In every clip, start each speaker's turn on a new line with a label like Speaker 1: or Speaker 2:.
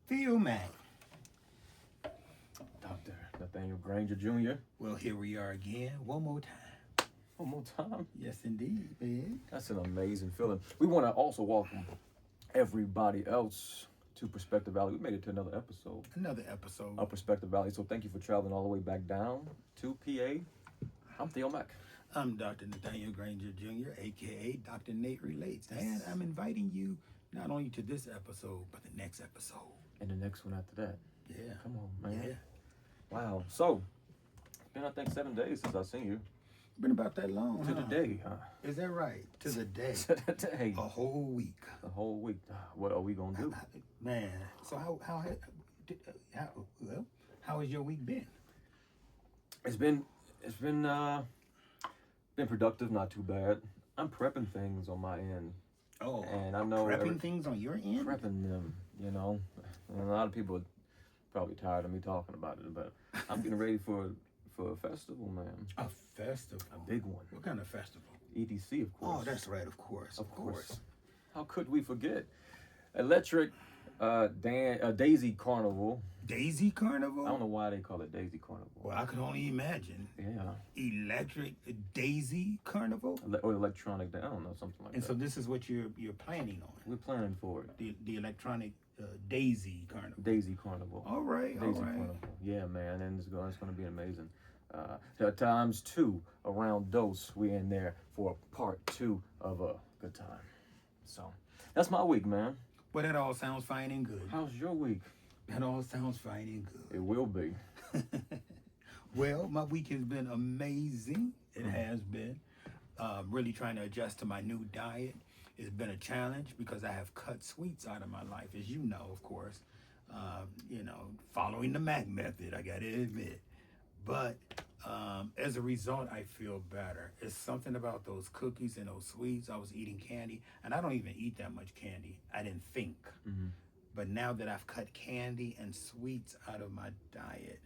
Speaker 1: Phil Mack.
Speaker 2: Dr. Nathaniel Granger Jr.
Speaker 1: Well, here we are again, one more time.
Speaker 2: One more time.
Speaker 1: Yes, indeed, man.
Speaker 2: That's an amazing feeling. We want to also welcome everybody else to Perspective Valley. We made it to another episode
Speaker 1: Another episode.
Speaker 2: of Perspective Valley. So thank you for traveling all the way back down to PA. I'm Theo Mack.
Speaker 1: I'm Dr. Nathaniel Granger Jr., a.k.a. Dr. Nate Relates. And I'm inviting you not only to this episode, but the next episode.
Speaker 2: And the next one after that.
Speaker 1: Yeah.
Speaker 2: Come on, man.
Speaker 1: Yeah.
Speaker 2: Wow. So, it's been, I think, 7 days since I've seen you.
Speaker 1: Been about that long,
Speaker 2: To the day, huh?
Speaker 1: Is that right? To the day.
Speaker 2: To the day.
Speaker 1: A whole week.
Speaker 2: A whole week. What are we going to do?
Speaker 1: Man, so how has your week been?
Speaker 2: It's been productive, not too bad. I'm prepping things on my end.
Speaker 1: Oh,
Speaker 2: and I know
Speaker 1: prepping things on your end?
Speaker 2: Prepping them, you know. And a lot of people are probably tired of me talking about it, but I'm getting ready for a festival, man.
Speaker 1: A festival?
Speaker 2: A big one.
Speaker 1: What kind of festival?
Speaker 2: EDC, of course.
Speaker 1: Oh, that's right, of course. Of course.
Speaker 2: How could we forget? Electric Daisy Carnival.
Speaker 1: Daisy Carnival?
Speaker 2: I don't know why they call it Daisy Carnival.
Speaker 1: Well, I can only imagine.
Speaker 2: Yeah.
Speaker 1: Electric Daisy Carnival?
Speaker 2: Or electronic, I don't know, something like that.
Speaker 1: And so this is what you're planning on?
Speaker 2: We're planning for it.
Speaker 1: The electronic Daisy Carnival.
Speaker 2: Daisy Carnival.
Speaker 1: All right,
Speaker 2: Daisy
Speaker 1: all right.
Speaker 2: Carnival. Yeah, man, and it's going to be amazing. There are times 2 around Dose. We're in there for part 2 of a good time. So that's my week, man.
Speaker 1: Well, that all sounds fine and good.
Speaker 2: How's your week?
Speaker 1: That all sounds fine and good.
Speaker 2: It will be.
Speaker 1: Well, my week has been amazing. It has been. Really trying to adjust to my new diet. It's been a challenge because I have cut sweets out of my life, as you know, of course. Following the Mac method, I got to admit. But as a result, I feel better. It's something about those cookies and those sweets. I was eating candy, and I don't even eat that much candy. I didn't think.
Speaker 2: Mm-hmm.
Speaker 1: But now that I've cut candy and sweets out of my diet,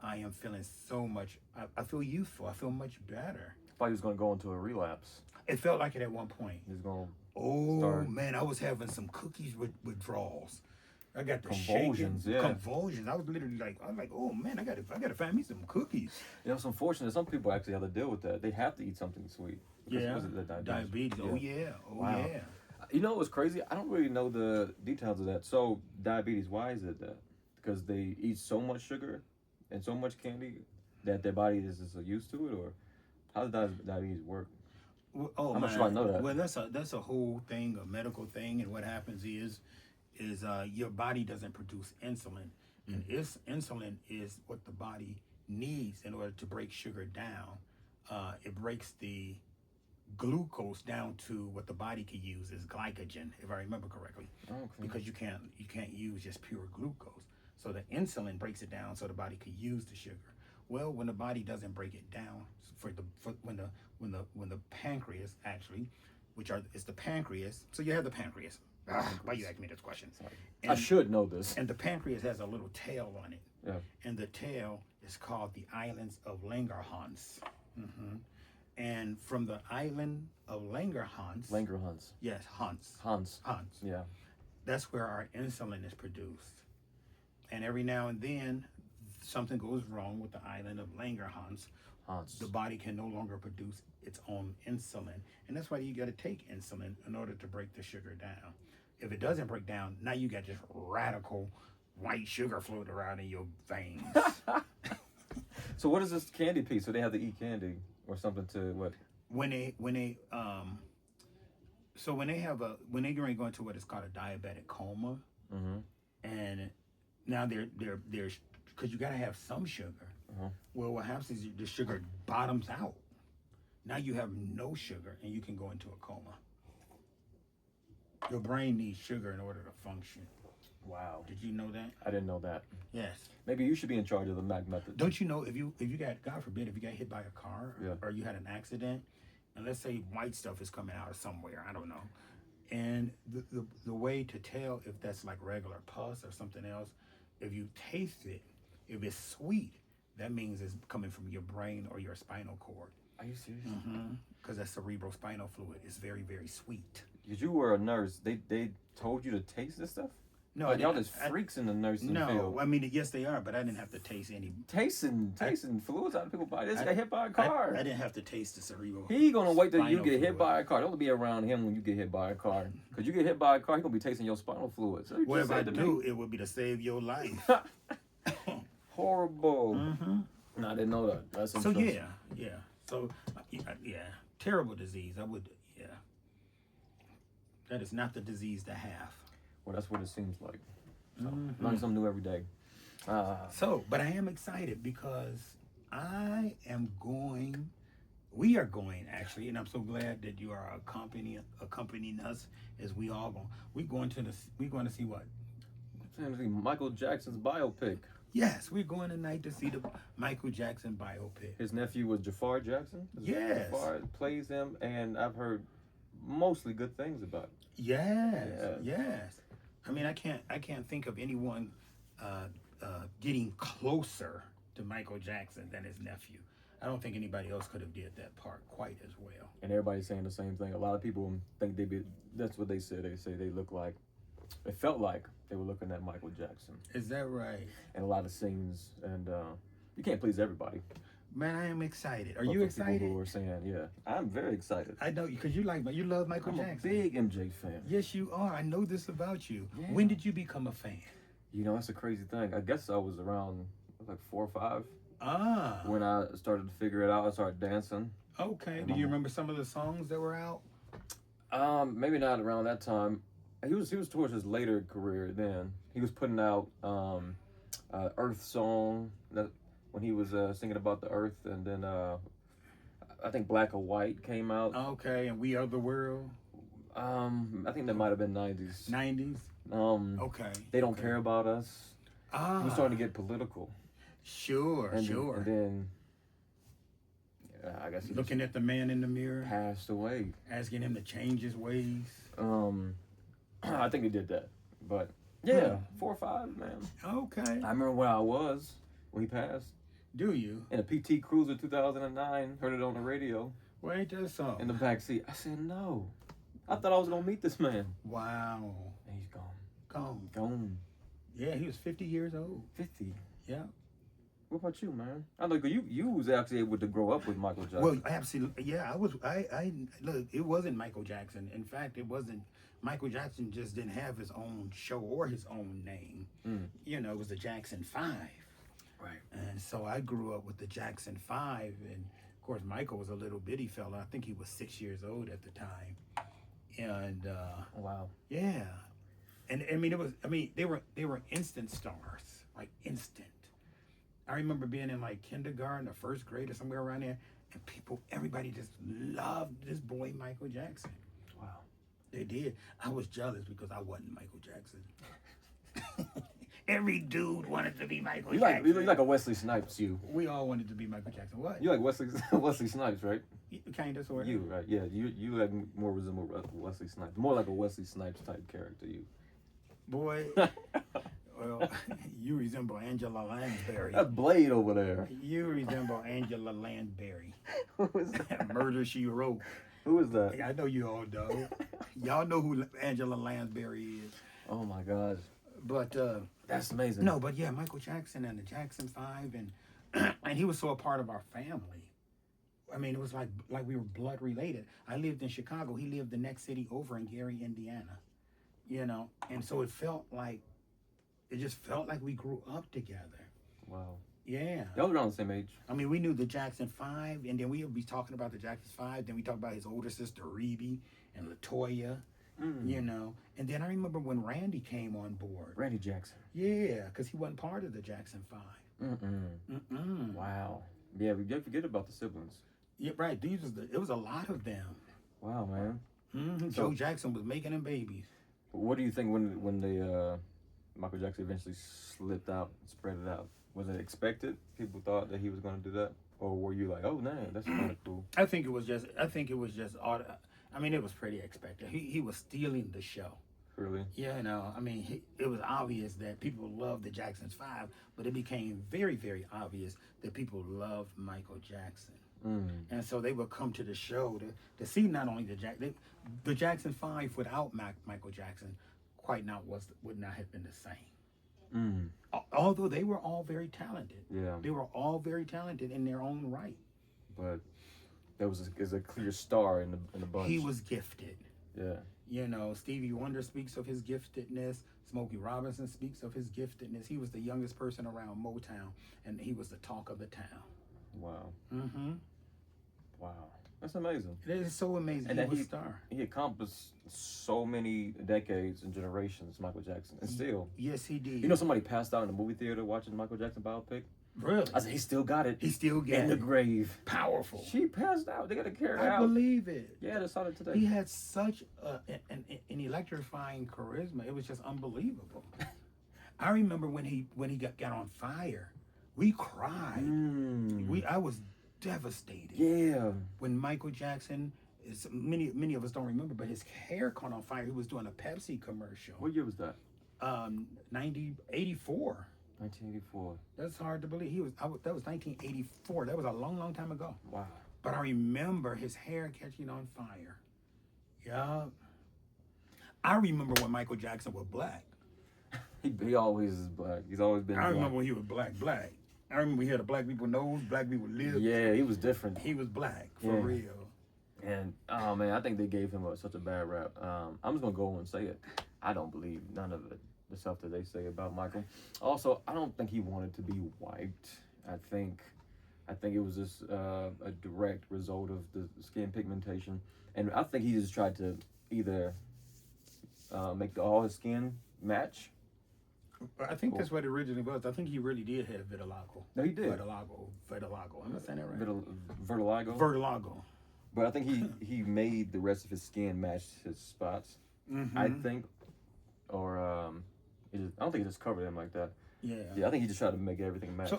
Speaker 1: I am feeling so much, I feel youthful. I feel much better.
Speaker 2: I thought he was going to go into a relapse.
Speaker 1: It felt like it at one point.
Speaker 2: He's going
Speaker 1: to
Speaker 2: start.
Speaker 1: Man, I was having some cookies with withdrawals. I got the
Speaker 2: convulsions,
Speaker 1: shaking,
Speaker 2: yeah.
Speaker 1: Convulsions. I was literally like, oh man, I gotta find me some cookies.
Speaker 2: You know, it's unfortunate. Some people actually have to deal with that. They have to eat something sweet.
Speaker 1: Yeah.
Speaker 2: Was it the
Speaker 1: Diabetes.
Speaker 2: Yeah.
Speaker 1: Oh yeah. Oh
Speaker 2: Wow.
Speaker 1: yeah.
Speaker 2: You know what's crazy? I don't really know the details of that. So diabetes, why is it that? Because they eat so much sugar and so much candy that their body is just used to it, or how does diabetes work?
Speaker 1: Well,
Speaker 2: I'm not sure I know that.
Speaker 1: Well, that's a whole thing, a medical thing, and what happens is your body doesn't produce insulin, and insulin is what the body needs in order to break sugar down. It breaks the glucose down to what the body can use as glycogen, if I remember correctly.
Speaker 2: Okay.
Speaker 1: Because you can't use just pure glucose. So the insulin breaks it down so the body can use the sugar. Well, when the body doesn't break it down, when the pancreas actually, it's the pancreas. So you have the pancreas. Why you asking me this question?
Speaker 2: And, I should know this.
Speaker 1: And the pancreas has a little tail on it.
Speaker 2: Yeah.
Speaker 1: And the tail is called the islands of Langerhans. Mm-hmm. And from the island of Langerhans. Yes, Hans.
Speaker 2: Yeah.
Speaker 1: That's where our insulin is produced. And every now and then, something goes wrong with the island of Langerhans. The body can no longer produce its own insulin. And that's why you got to take insulin in order to break the sugar down. If it doesn't break down, now you got just radical white sugar floating around in your veins.
Speaker 2: So what is this candy piece? So they have to eat candy or something to what? When they
Speaker 1: go into what is called a diabetic coma, and now they're because you got to have some sugar. Well, what happens is the sugar bottoms out. Now you have no sugar, and you can go into a coma. Your brain needs sugar in order to function.
Speaker 2: Wow.
Speaker 1: Did you know that?
Speaker 2: I didn't know that.
Speaker 1: Yes.
Speaker 2: Maybe you should be in charge of the Mac method.
Speaker 1: Don't you know if you got, God forbid, if you got hit by a car or you had an accident, and let's say white stuff is coming out of somewhere, I don't know, and the way to tell if that's like regular pus or something else, if you taste it, if it's sweet, that means it's coming from your brain or your spinal cord.
Speaker 2: Are you serious?
Speaker 1: Because that's cerebrospinal fluid. It's very, very sweet.
Speaker 2: Because you were a nurse, they told you to taste this stuff?
Speaker 1: No,
Speaker 2: Like, y'all just freaks in the nursing
Speaker 1: No,
Speaker 2: field.
Speaker 1: I mean, yes, they are, but I didn't have to taste any.
Speaker 2: Tasting fluids out of people's body. This got hit by a car.
Speaker 1: I didn't have to taste the cerebral.
Speaker 2: He gonna wait till you
Speaker 1: spinal
Speaker 2: get hit
Speaker 1: fluid.
Speaker 2: by a car. Don't be around him when you get hit by a car. Cause you get hit by a car, he gonna be tasting your spinal fluids. So
Speaker 1: What if I do? It would be to save your life.
Speaker 2: Horrible. No, I didn't know that. That's
Speaker 1: So
Speaker 2: interesting.
Speaker 1: yeah. So yeah, terrible disease. I would That is not the disease to have.
Speaker 2: Well, that's what it seems like. So, learn something new every day.
Speaker 1: But I am excited because we are going actually, and I'm so glad that you are accompanying us as we all go. We're going to see what?
Speaker 2: Michael Jackson's biopic.
Speaker 1: Yes, we're going tonight to see the Michael Jackson biopic.
Speaker 2: His nephew was Jafar Jackson.
Speaker 1: Yes.
Speaker 2: Jafar plays him, and I've heard mostly good things about it.
Speaker 1: Yes. I mean, I can't think of anyone getting closer to Michael Jackson than his nephew. I don't think anybody else could have did that part quite as well.
Speaker 2: And everybody's saying the same thing. A lot of people think that's what they said. They say they look like, it felt like they were looking at Michael Jackson.
Speaker 1: Is that right?
Speaker 2: And a lot of scenes, and you can't please everybody.
Speaker 1: Man, I am excited. Are
Speaker 2: But
Speaker 1: you
Speaker 2: for
Speaker 1: excited?
Speaker 2: People who are saying, yeah, I'm very excited.
Speaker 1: I know, because you love Michael
Speaker 2: I'm
Speaker 1: Jackson.
Speaker 2: a big MJ fan.
Speaker 1: Yes, you are. I know this about you.
Speaker 2: Yeah.
Speaker 1: When did you become a fan?
Speaker 2: You know, that's a crazy thing. I guess I was around like 4 or 5
Speaker 1: When
Speaker 2: I started to figure it out. I started dancing.
Speaker 1: Okay. Do you remember some of the songs that were out?
Speaker 2: Maybe not around that time. He was towards his later career then. He was putting out Earth Song that when he was singing about the Earth, and then I think Black or White came out.
Speaker 1: Okay, and We Are the World.
Speaker 2: I think that might have been 90s.
Speaker 1: 90s. Okay.
Speaker 2: They Don't Care About Us. He was starting to get political.
Speaker 1: Sure.
Speaker 2: And then I guess he
Speaker 1: Looking at the man in the mirror,
Speaker 2: passed away.
Speaker 1: asking him to change his ways.
Speaker 2: I think he did that, but yeah, 4 or 5, man.
Speaker 1: Okay.
Speaker 2: I remember where I was when he passed.
Speaker 1: Do you?
Speaker 2: In a PT Cruiser 2009, heard it on the radio
Speaker 1: Well, ain't that something?
Speaker 2: in the back seat. I said, no. I thought I was gonna meet this man.
Speaker 1: Wow.
Speaker 2: And he's gone.
Speaker 1: Gone. Yeah, he was 50 years old.
Speaker 2: 50.
Speaker 1: Yeah.
Speaker 2: What about you, man? I know you was actually able to grow up with Michael Jackson.
Speaker 1: Well, absolutely. Yeah, I was. I look. It wasn't Michael Jackson. In fact, it wasn't. Michael Jackson just didn't have his own show or his own name. You know, it was the Jackson 5.
Speaker 2: Right.
Speaker 1: And so I grew up with the Jackson 5, and of course Michael was a little bitty fella. I think he was 6 years old at the time. And
Speaker 2: Wow.
Speaker 1: yeah, and I mean they were instant stars, like instant. I remember being in like kindergarten or first grade or somewhere around there, and everybody just loved this boy Michael Jackson.
Speaker 2: Wow.
Speaker 1: They did. I was jealous because I wasn't Michael Jackson. Every dude wanted to be Michael Jackson.
Speaker 2: You like a Wesley Snipes, you.
Speaker 1: We all wanted to be Michael Jackson. What?
Speaker 2: You like Wesley Snipes, right?
Speaker 1: Kind of, sort of.
Speaker 2: You, right? Yeah, you like more resemble Wesley Snipes. More like a Wesley Snipes type character, you.
Speaker 1: Boy, well, you resemble Angela Lansbury.
Speaker 2: That Blade over there.
Speaker 1: You resemble Angela Lansbury.
Speaker 2: Who is that?
Speaker 1: Murder, She Wrote.
Speaker 2: Who is that?
Speaker 1: I know you all know. Y'all know who Angela Lansbury is.
Speaker 2: Oh my gosh.
Speaker 1: But
Speaker 2: That's amazing.
Speaker 1: no, but yeah, Michael Jackson and the Jackson 5, and he was so a part of our family. I mean, it was like we were blood related. I lived in Chicago. He lived the next city over in Gary, Indiana. You know, and so it just felt like we grew up together.
Speaker 2: Wow.
Speaker 1: Yeah.
Speaker 2: Y'all around the same age.
Speaker 1: I mean, we knew the Jackson 5, and then we would be talking about the Jackson 5. Then we talk about his older sister, Rebe, and LaToya, you know. And then I remember when Randy came on board.
Speaker 2: Randy Jackson.
Speaker 1: Yeah, because he wasn't part of the Jackson 5.
Speaker 2: Wow. Yeah, we forget about the siblings.
Speaker 1: Yeah, right. It was a lot of them.
Speaker 2: Wow, man.
Speaker 1: Joe Jackson was making them babies.
Speaker 2: What do you think when they Michael Jackson eventually slipped out, spread it out? Was it expected? People thought that he was going to do that, or were you like, oh man, that's kind of cool?
Speaker 1: I think it was just. I mean, it was pretty expected. He was stealing the show.
Speaker 2: Really?
Speaker 1: Yeah, no. I mean, it was obvious that people loved the Jacksons 5, but it became very, very obvious that people loved Michael Jackson. And so they would come to the show to see not only the Jackson 5 without Michael Jackson, quite not would not have been the same.
Speaker 2: Mm.
Speaker 1: Although they were all very talented.
Speaker 2: Yeah.
Speaker 1: They were all very talented in their own right.
Speaker 2: But there was a clear star in the bunch.
Speaker 1: He was gifted.
Speaker 2: Yeah.
Speaker 1: You know, Stevie Wonder speaks of his giftedness. Smokey Robinson speaks of his giftedness. He was the youngest person around Motown, and he was the talk of the town.
Speaker 2: Wow.
Speaker 1: Mm-hmm.
Speaker 2: Wow. That's amazing.
Speaker 1: It is so amazing.
Speaker 2: And
Speaker 1: He
Speaker 2: that
Speaker 1: was a star.
Speaker 2: He accomplished so many decades and generations, Michael Jackson, and still.
Speaker 1: Yes, he did.
Speaker 2: You know, somebody passed out in the movie theater watching Michael Jackson biopic.
Speaker 1: Really?
Speaker 2: I said he still got it.
Speaker 1: He still got
Speaker 2: in the
Speaker 1: it.
Speaker 2: grave.
Speaker 1: Powerful.
Speaker 2: She passed out. They got to carry her
Speaker 1: I
Speaker 2: out.
Speaker 1: believe it.
Speaker 2: Yeah, they saw it today.
Speaker 1: He had such an electrifying charisma. It was just unbelievable. I remember when he got on fire, we cried. I was devastated.
Speaker 2: Yeah.
Speaker 1: When Michael Jackson, many of us don't remember, but his hair caught on fire. He was doing a Pepsi commercial.
Speaker 2: What year was that?
Speaker 1: 1984.
Speaker 2: 1984.
Speaker 1: That's hard to believe. That was 1984. That was a long, long time ago.
Speaker 2: Wow.
Speaker 1: But I remember his hair catching on fire. Yeah. I remember when Michael Jackson was black.
Speaker 2: He always is black. He's always been black.
Speaker 1: I remember when he was black. I remember he had a black people nose, black people lips.
Speaker 2: Yeah, he was different.
Speaker 1: He was black, for real.
Speaker 2: And, oh man, I think they gave him such a bad rap. I'm just going to go and say it. I don't believe none of it, the stuff that they say about Michael. Also, I don't think he wanted to be wiped. I think it was just a direct result of the skin pigmentation. And I think he just tried to either make all his skin match.
Speaker 1: I think that's what it originally was. I think he really did have vitiligo.
Speaker 2: No, he did.
Speaker 1: Vitiligo. Am I saying that right?
Speaker 2: Vertigo.
Speaker 1: Vertigo.
Speaker 2: But I think he made the rest of his skin match his spots.
Speaker 1: Mm-hmm.
Speaker 2: I think, or I don't think it just covered him like that.
Speaker 1: Yeah.
Speaker 2: Yeah, I think he just tried to make everything match.
Speaker 1: So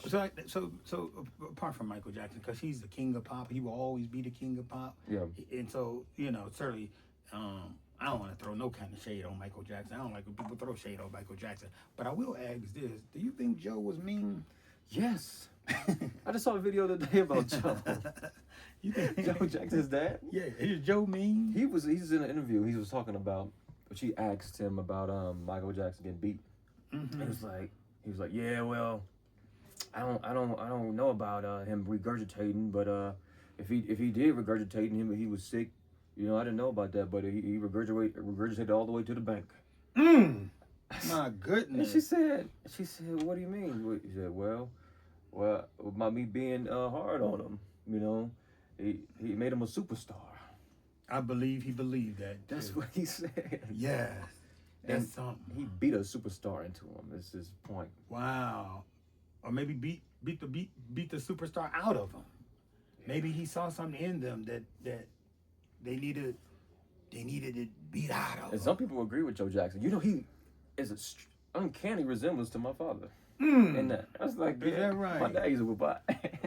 Speaker 1: apart from Michael Jackson, because he's the king of pop, he will always be the king of pop.
Speaker 2: Yeah.
Speaker 1: And so certainly, I don't want to throw no kind of shade on Michael Jackson. I don't like when people throw shade on Michael Jackson. But I will ask this: do you think Joe was mean?
Speaker 2: Yes. I just saw a video the other day about Joe.
Speaker 1: You think
Speaker 2: Joe Jackson's dad?
Speaker 1: Yeah, is Joe mean?
Speaker 2: He's in an interview. He was talking about. She asked him about Michael Jackson getting beat.
Speaker 1: Mm-hmm.
Speaker 2: He was like, yeah, well, I don't know about him regurgitating, but if he did regurgitate and he was sick, you know, I didn't know about that, but he regurgitated all the way to the bank.
Speaker 1: My goodness.
Speaker 2: And she said, what do you mean? He said, well, by me being hard on him, you know, he made him a superstar.
Speaker 1: I believe he believed that.
Speaker 2: That's what he said.
Speaker 1: Yes. That's
Speaker 2: And
Speaker 1: something.
Speaker 2: he beat a superstar into him. That's his point.
Speaker 1: Wow. Or maybe beat the superstar out of him. Yeah. Maybe he saw something in them that they needed it beat out of.
Speaker 2: And some people agree with Joe Jackson. You know, he is an uncanny resemblance to my father. And that, I was like,
Speaker 1: is that right?
Speaker 2: My dad used to whip out.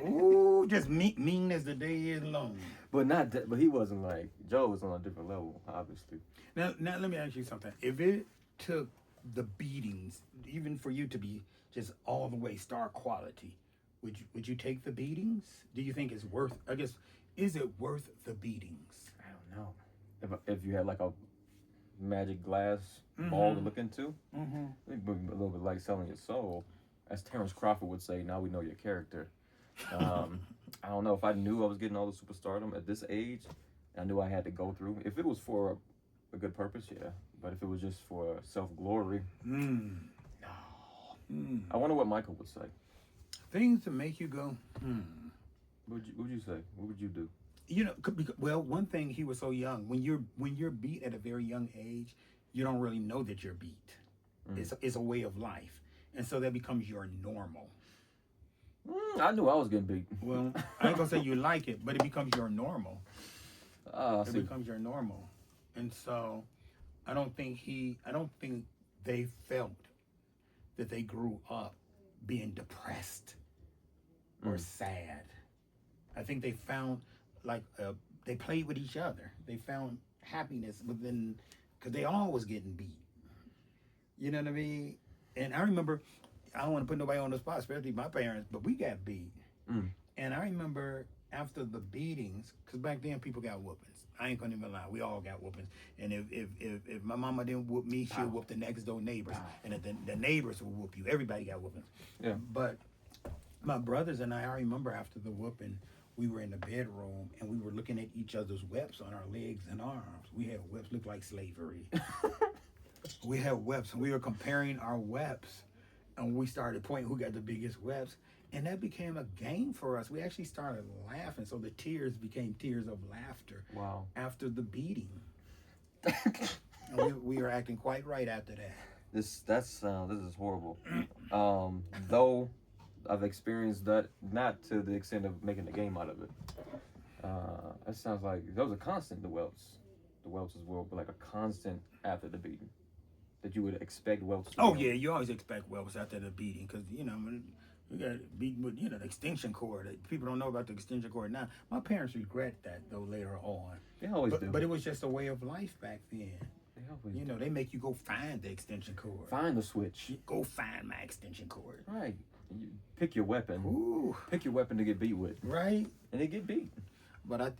Speaker 1: Ooh, just mean as the day is long.
Speaker 2: But not that. But he wasn't like Joe was on a different level, obviously.
Speaker 1: Now let me ask you something. If it took the beatings, even for you to be just all the way star quality, would you take the beatings? Do you think it's worth? I guess, is it worth the beatings?
Speaker 2: I don't know. If you had like a magic glass ball to look into, it'd be a little bit like selling your soul. As Terrence Crawford would say, now we know your character. I don't know if I knew I was getting all the superstardom at this age. I knew I had to go through. If it was for a good purpose, yeah. But if it was just for self-glory, no. I wonder what Michael would say.
Speaker 1: Things to make you go,
Speaker 2: What would you say? What would you do?
Speaker 1: You know, well, one thing, he was so young. When you're beat at a very young age, you don't really know that you're beat. It's a way of life. And so that becomes your normal.
Speaker 2: I knew I was getting beat.
Speaker 1: Well, I ain't gonna say you like it, but it becomes your normal. It
Speaker 2: See.
Speaker 1: becomes your normal. And so I don't think they felt that they grew up being depressed or sad. I think they found they played with each other. They found happiness within, because they all was getting beat. You know what I mean? And I remember, I don't want to put nobody on the spot, especially my parents, but we got beat. And I remember after the beatings, because back then people got whoopings. I ain't gonna even lie, we all got whoopings. And if my mama didn't whoop me, she'll whoop the next door neighbors. And if the neighbors will whoop you. Everybody got whoopings.
Speaker 2: Yeah.
Speaker 1: But my brothers and I remember after the whooping, we were in the bedroom and we were looking at each other's webs on our legs and arms. We had webs, looked like slavery. We had webs, and we were comparing our webs. And we started pointing who got the biggest webs. And that became a game for us. We actually started laughing. So the tears became tears of laughter.
Speaker 2: Wow.
Speaker 1: After the beating. And we were acting quite right after that.
Speaker 2: This is horrible. Though I've experienced that, not to the extent of making a game out of it. That sounds like that was a constant. The welts as well, but like a constant after the beating. That you would expect welts.
Speaker 1: Oh yeah, you always expect welts after the beating because when you got beaten with the extension cord. People don't know about the extension cord now. My parents regret that though later on.
Speaker 2: They always do.
Speaker 1: But it was just a way of life back then.
Speaker 2: They always do.
Speaker 1: They make you go find the extension cord.
Speaker 2: Find the switch.
Speaker 1: Go find my extension cord.
Speaker 2: Right. You pick your weapon.
Speaker 1: Ooh.
Speaker 2: Pick your weapon to get beat with.
Speaker 1: Right.
Speaker 2: And they get beat.
Speaker 1: But I'm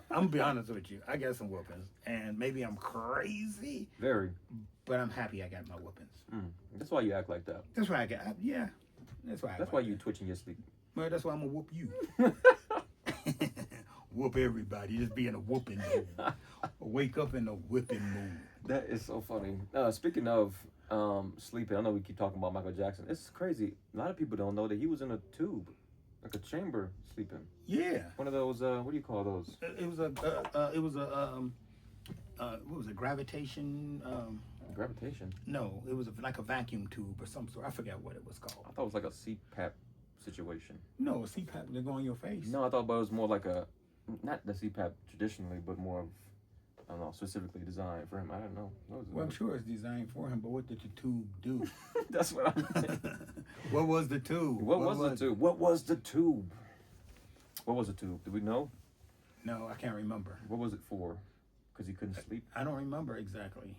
Speaker 1: gonna be honest with you. I got some whoopings, and maybe I'm crazy.
Speaker 2: Very.
Speaker 1: But I'm happy I got my whoopings.
Speaker 2: That's why you act like that.
Speaker 1: That's why I got. Yeah. That's why.
Speaker 2: That's why you twitch in your sleep.
Speaker 1: Well, that's why I'm gonna whoop you. Whoop everybody. Just be in a whooping mood. Wake up in a whipping mood.
Speaker 2: That is so funny. Speaking of sleeping, I know we keep talking about Michael Jackson. It's crazy. A lot of people don't know that he was in a tube, like a chamber sleeping.
Speaker 1: Yeah.
Speaker 2: One of those. What do you call those?
Speaker 1: It was what was it? Gravitation.
Speaker 2: Gravitation.
Speaker 1: No, it was like a vacuum tube or some sort. I forgot what it was called.
Speaker 2: I thought it was like a CPAP situation.
Speaker 1: No, a CPAP to go on your face.
Speaker 2: No, I thought it was more like not the CPAP traditionally, but more of, I don't know, specifically designed for him. I don't know.
Speaker 1: Well, I'm sure it's designed for him, but what did the tube do?
Speaker 2: That's what I'm saying.
Speaker 1: What was the tube?
Speaker 2: What was the tube? What was the tube? What was the tube? Do we know?
Speaker 1: No, I can't remember.
Speaker 2: What was it for? Because he couldn't sleep?
Speaker 1: I don't remember exactly.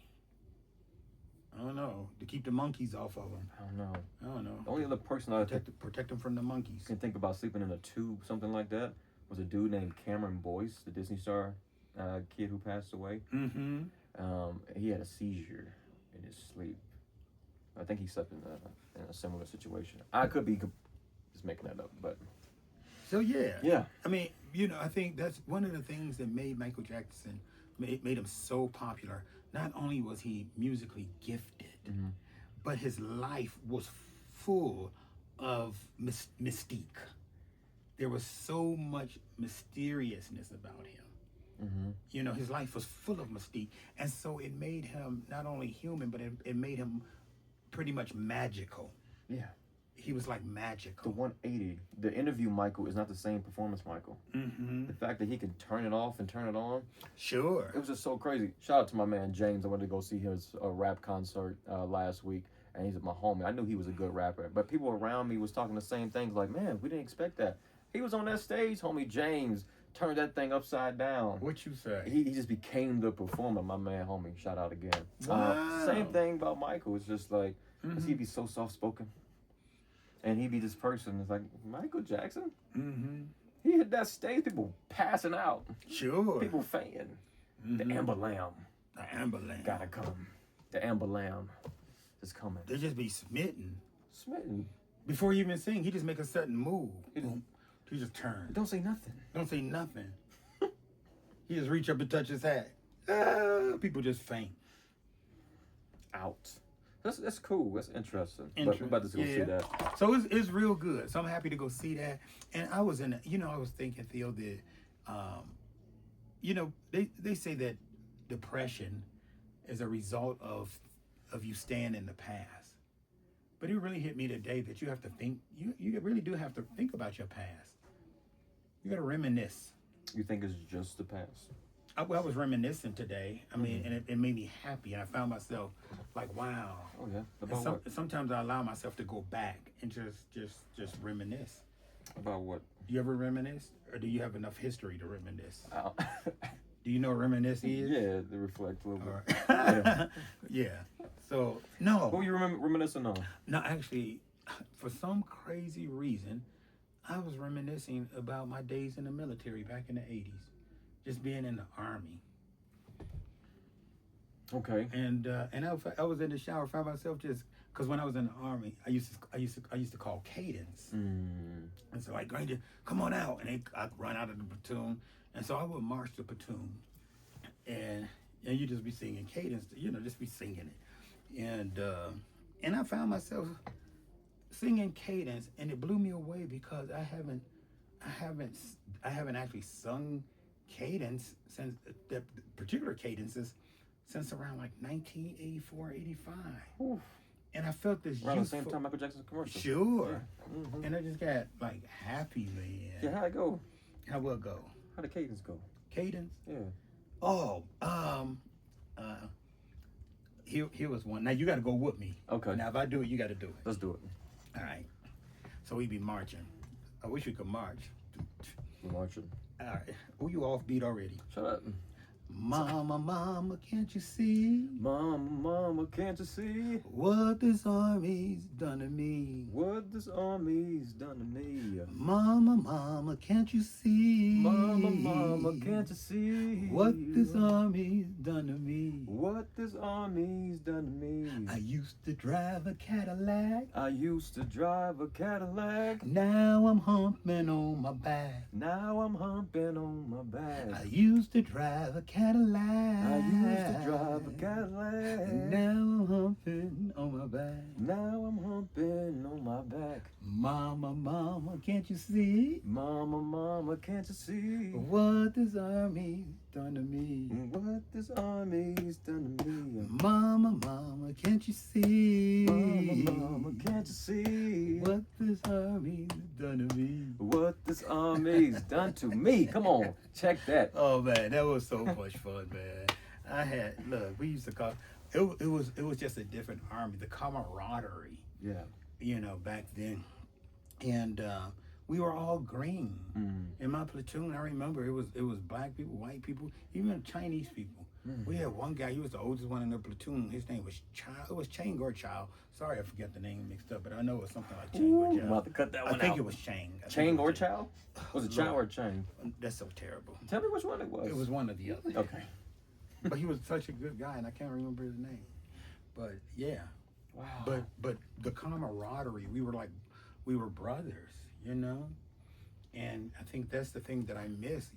Speaker 1: I don't know. To keep the monkeys off of him.
Speaker 2: I don't know.
Speaker 1: I don't know.
Speaker 2: The only other person I
Speaker 1: Protect them from the monkeys.
Speaker 2: can think about sleeping in a tube, something like that, was a dude named Cameron Boyce, the Disney star kid who passed away.
Speaker 1: Mm-hmm.
Speaker 2: He had a seizure in his sleep. I think he slept in a similar situation. I could be just making that up, but...
Speaker 1: So, yeah.
Speaker 2: Yeah.
Speaker 1: I mean, I think that's one of the things that made Michael Jackson, made him so popular. Not only was he musically gifted, but his life was full of mystique. There was so much mysteriousness about him. His life was full of mystique. And so it made him not only human, but it made him pretty much magical.
Speaker 2: Yeah.
Speaker 1: He was like magical.
Speaker 2: The 180, the interview Michael is not the same performance Michael. The fact that he can turn it off and turn it on.
Speaker 1: Sure.
Speaker 2: It was just so crazy. Shout out to my man James. I went to go see his rap concert last week, and he's my homie. I knew he was a good rapper, but people around me was talking the same things like, man, we didn't expect that. He was on that stage, homie James, turned that thing upside down.
Speaker 1: What you say?
Speaker 2: He just became the performer, my man homie. Shout out again.
Speaker 1: Wow.
Speaker 2: Same thing about Michael. It's just like, he'd be so soft-spoken. And he'd be this person. It's like, Michael Jackson? He hit that stage, people passing out.
Speaker 1: Sure.
Speaker 2: People fainting. The Amber Lamb.
Speaker 1: The Amber Lamb.
Speaker 2: Gotta come. The Amber Lamb is coming.
Speaker 1: They just be smitten.
Speaker 2: Smitten.
Speaker 1: Before you even sing, he just make a sudden move. Boom. He just turn.
Speaker 2: Don't say nothing.
Speaker 1: Don't say nothing. He just reach up and touch his hat. People just faint.
Speaker 2: Out. That's cool. That's interesting. But we're about to go see that.
Speaker 1: So it's real good. So I'm happy to go see that. And I was I was thinking, Theo, that, they say that depression is a result of you staying in the past. But it really hit me today that you have to think, you really do have to think about your past. You got to reminisce.
Speaker 2: You think it's just the past?
Speaker 1: I was reminiscing today. I mean, and it made me happy. And I found myself like, wow.
Speaker 2: Oh, yeah. About what?
Speaker 1: Sometimes I allow myself to go back and just reminisce.
Speaker 2: About what?
Speaker 1: Do you ever reminisce? Or do you have enough history to reminisce?
Speaker 2: Oh.
Speaker 1: Do you know what reminisce is?
Speaker 2: Yeah, to reflect a little bit.
Speaker 1: Yeah. Yeah. So, no.
Speaker 2: What were you reminiscing on?
Speaker 1: No, actually, for some crazy reason, I was reminiscing about my days in the military back in the 80s, just being in the Army.
Speaker 2: Okay.
Speaker 1: And I was in the shower, found myself just because when I was in the Army, I used to call cadence, and so like going to come on out, and I'd run out of the platoon, and so I would march the platoon, and you just be singing cadence, just be singing it, and I found myself singing cadence, and it blew me away because I haven't actually sung cadence since that particular cadences since around like 1984, 85.
Speaker 2: Oof.
Speaker 1: And I felt this
Speaker 2: Around the
Speaker 1: youthful,
Speaker 2: same time Michael Jackson's commercial.
Speaker 1: sure.
Speaker 2: Yeah.
Speaker 1: And I just got like happy, man.
Speaker 2: Yeah, how'd it go?
Speaker 1: How will it go?
Speaker 2: How'd the cadence go?
Speaker 1: Cadence?
Speaker 2: Yeah.
Speaker 1: Oh, here was one. Now you got to go with me.
Speaker 2: Okay.
Speaker 1: Now if I do it, you got to do it.
Speaker 2: Let's do it.
Speaker 1: All right. So we be marching. I wish we could march.
Speaker 2: We're marching.
Speaker 1: All right. Oh, you off beat already.
Speaker 2: Shut up.
Speaker 1: Mama, mama, can't you see
Speaker 2: Mama, can't you see
Speaker 1: what this army's done to me?
Speaker 2: what this army's done to me?
Speaker 1: Mama, mama, can't you see
Speaker 2: Mama, can't you see
Speaker 1: what this army's done to me?
Speaker 2: what this army's done to me?
Speaker 1: I used to drive a Cadillac.
Speaker 2: I used to drive a Cadillac.
Speaker 1: Now I'm humping on my back.
Speaker 2: Now I'm humping on my back.
Speaker 1: I used to drive a Cadillac.
Speaker 2: I used to drive a Cadillac.
Speaker 1: Now I'm humping on my back.
Speaker 2: Now I'm humping on my back.
Speaker 1: Mama, mama, can't you see
Speaker 2: Mama, can't you see
Speaker 1: what this army's done to me?
Speaker 2: what this army's done to me?
Speaker 1: Mama, mama, can't you see
Speaker 2: Mama, can't you see
Speaker 1: what this army's done to me?
Speaker 2: what this army's done to me? Come on, check that.
Speaker 1: Oh man, that was so much fun, man. We used to call it was just a different army, the camaraderie,
Speaker 2: Yeah.
Speaker 1: Back then. And we were all green. In my platoon, I remember it was black people, white people, even Chinese people. We had one guy, he was the oldest one in the platoon. His name was Child. It was Chang or Child. Sorry, I forget the name mixed up, but I know it was something like Chang or Child.
Speaker 2: I'm about to cut that one
Speaker 1: I think
Speaker 2: out.
Speaker 1: it was Chang.
Speaker 2: Chang or Chow? Was it Chow or Chang?
Speaker 1: That's so terrible.
Speaker 2: Tell me which one it was.
Speaker 1: It was one of the other.
Speaker 2: Okay.
Speaker 1: But he was such a good guy, and I can't remember his name. But yeah.
Speaker 2: Wow.
Speaker 1: But the camaraderie, we were brothers, And I think that's the thing that I miss,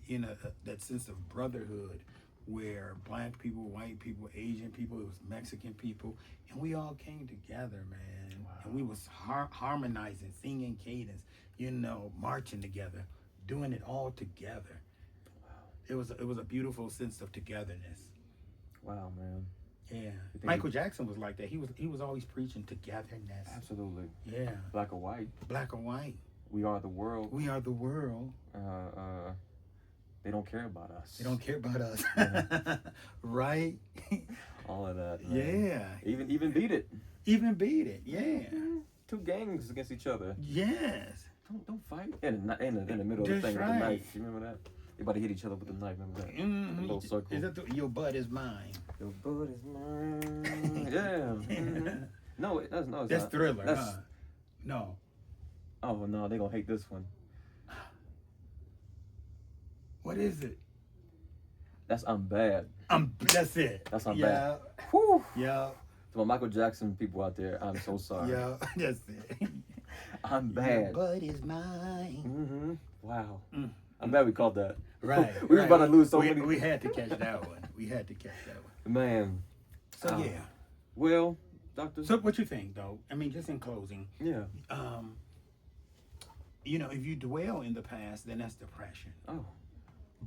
Speaker 1: that sense of brotherhood, where black people, white people, Asian people, it was Mexican people, and we all came together, man.
Speaker 2: Wow.
Speaker 1: And we was harmonizing, singing cadence, marching together, doing it all together.
Speaker 2: Wow.
Speaker 1: It was a beautiful sense of togetherness.
Speaker 2: Wow, man.
Speaker 1: Yeah. Michael Jackson was like that. He was always preaching togetherness.
Speaker 2: Absolutely.
Speaker 1: Yeah.
Speaker 2: Black or white.
Speaker 1: Black or white.
Speaker 2: We are the world.
Speaker 1: We are the world.
Speaker 2: They don't care about us.
Speaker 1: They don't care about us.
Speaker 2: Yeah.
Speaker 1: Right?
Speaker 2: All of that, man.
Speaker 1: Yeah.
Speaker 2: Even beat it.
Speaker 1: Even beat it. Yeah.
Speaker 2: Two gangs against each other.
Speaker 1: Yes.
Speaker 2: Don't fight. In the middle of the
Speaker 1: That's
Speaker 2: thing with
Speaker 1: right.
Speaker 2: the knife. You remember that? Everybody hit each other with the knife. Remember that?
Speaker 1: Mm-hmm.
Speaker 2: Little circle.
Speaker 1: Is that your butt is mine?
Speaker 2: Your butt is mine. Yeah. Mm-hmm. No, it's
Speaker 1: That's
Speaker 2: not.
Speaker 1: Thriller,
Speaker 2: That's,
Speaker 1: huh? No.
Speaker 2: Oh no, they gonna hate this one.
Speaker 1: What is it?
Speaker 2: That's I'm bad.
Speaker 1: That's it.
Speaker 2: That's I'm
Speaker 1: yeah.
Speaker 2: bad. Whew.
Speaker 1: Yeah.
Speaker 2: To my Michael Jackson people out there, I'm so sorry.
Speaker 1: Yeah. That's it.
Speaker 2: I'm bad.
Speaker 1: Your butt is mine.
Speaker 2: Mm-hmm. Wow.
Speaker 1: Mm.
Speaker 2: I'm glad we called that.
Speaker 1: Right.
Speaker 2: We were about to lose so many.
Speaker 1: We had to catch that one. We had to catch that one.
Speaker 2: Man.
Speaker 1: So yeah.
Speaker 2: Well, Doctor.
Speaker 1: So what you think, though? I mean, just in closing.
Speaker 2: Yeah.
Speaker 1: If you dwell in the past, then that's depression.
Speaker 2: Oh.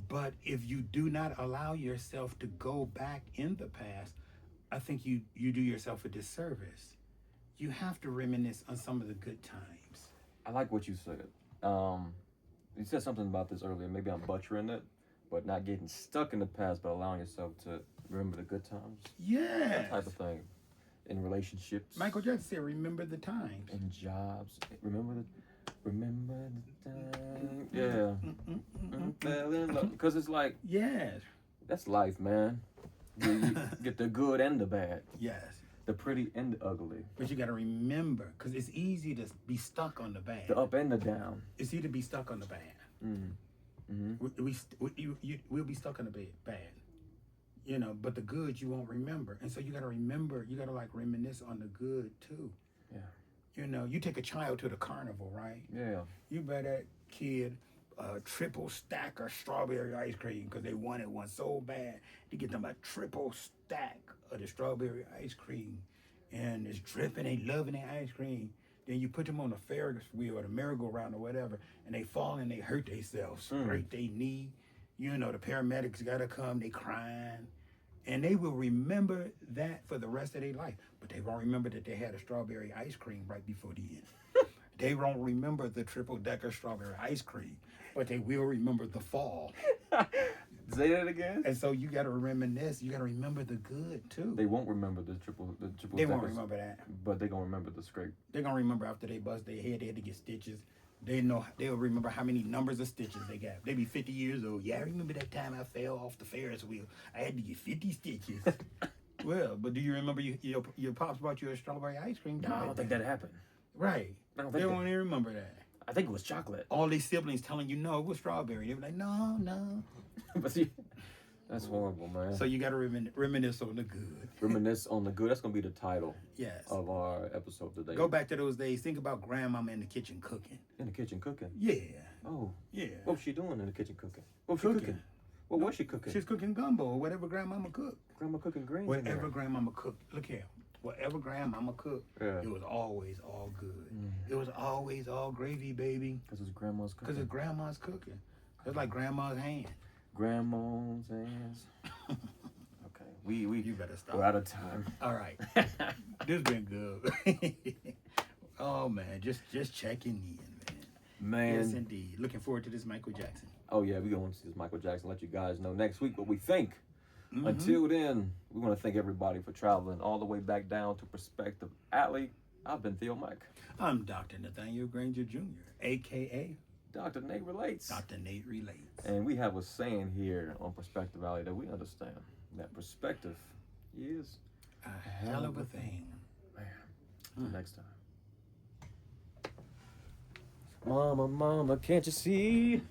Speaker 1: But if you do not allow yourself to go back in the past, I think you do yourself a disservice. You have to reminisce on some of the good times.
Speaker 2: I like what you said. You said something about this earlier. Maybe I'm butchering it, but not getting stuck in the past, but allowing yourself to remember the good times.
Speaker 1: Yeah.
Speaker 2: That type of thing. In relationships.
Speaker 1: Michael Jackson said, "Remember the times."
Speaker 2: In jobs. Remember the time. Yeah. Because it's like,
Speaker 1: Yes.
Speaker 2: that's life, man. You get the good and the bad.
Speaker 1: Yes.
Speaker 2: The pretty and the ugly.
Speaker 1: But you got to remember, because it's easy to be stuck on the bad.
Speaker 2: The up and the down.
Speaker 1: It's easy to be stuck on the bad. We'll be stuck on the bad. You know, but the good you won't remember. And so you got to remember, you got to like reminisce on the good too.
Speaker 2: Yeah.
Speaker 1: You know, you take a child to the carnival, right?
Speaker 2: Yeah.
Speaker 1: You buy that kid a triple stack of strawberry ice cream because they wanted one so bad to get them a triple stack of the strawberry ice cream. And it's dripping, they loving the ice cream. Then you put them on the Ferris wheel or the merry-go-round or whatever, and they fall and they hurt themselves, scrape their knee. You know, the paramedics got to come, they crying. And they will remember that for the rest of their life. But they won't remember that they had a strawberry ice cream right before the end. They won't remember the triple-decker strawberry ice cream, but they will remember the fall.
Speaker 2: Say that again.
Speaker 1: And so you got to reminisce. You got to remember the good, too.
Speaker 2: They won't remember the triple.
Speaker 1: They won't remember that.
Speaker 2: But they're going to remember the scrape. They're
Speaker 1: going to remember after they bust their head, they had to get stitches. They'll remember how many numbers of stitches they got. They be 50 years old. Yeah, I remember that time I fell off the Ferris wheel. I had to get 50 stitches. Well, but do you remember your pops bought you a strawberry ice cream?
Speaker 2: No, I don't think that happened.
Speaker 1: Right. They won't even remember that.
Speaker 2: I think it was chocolate.
Speaker 1: All these siblings telling you, no, it was strawberry. They were like, no.
Speaker 2: But see, that's horrible, man.
Speaker 1: So you got to reminisce on the good.
Speaker 2: Reminisce on the good. That's going to be the title of our episode today.
Speaker 1: Go back to those days. Think about grandmama in the kitchen cooking.
Speaker 2: In the kitchen cooking?
Speaker 1: Yeah.
Speaker 2: Oh.
Speaker 1: Yeah.
Speaker 2: What was she doing in the kitchen cooking? What was she cooking? What was she cooking?
Speaker 1: She's cooking gumbo or whatever grandmama cooked.
Speaker 2: Grandma cooking greens.
Speaker 1: Whatever grandmama cooked. Look here. Whatever grandmama cooked, it was always all good. It was always all gravy, baby.
Speaker 2: Because it's grandma's cooking.
Speaker 1: Because it's grandma's cooking. It's like grandma's hand.
Speaker 2: Grandma's hands. Okay.
Speaker 1: You better stop.
Speaker 2: We're out of time.
Speaker 1: All right. This been good. Oh, man. Just checking in, man. Yes, indeed. Looking forward to this Michael Jackson.
Speaker 2: Oh, yeah. We're going to see this Michael Jackson. Let you guys know next week what we think. Until then, we want to thank everybody for traveling all the way back down to Perspective Alley. I've been Theo Mike.
Speaker 1: I'm Dr. Nathaniel Granger Jr., a.k.a.
Speaker 2: Dr. Nate Relates.
Speaker 1: Dr. Nate Relates.
Speaker 2: And we have a saying here on Perspective Alley that we understand. That perspective is
Speaker 1: a hell of a thing.
Speaker 2: Man, until next time. Mama, can't you see?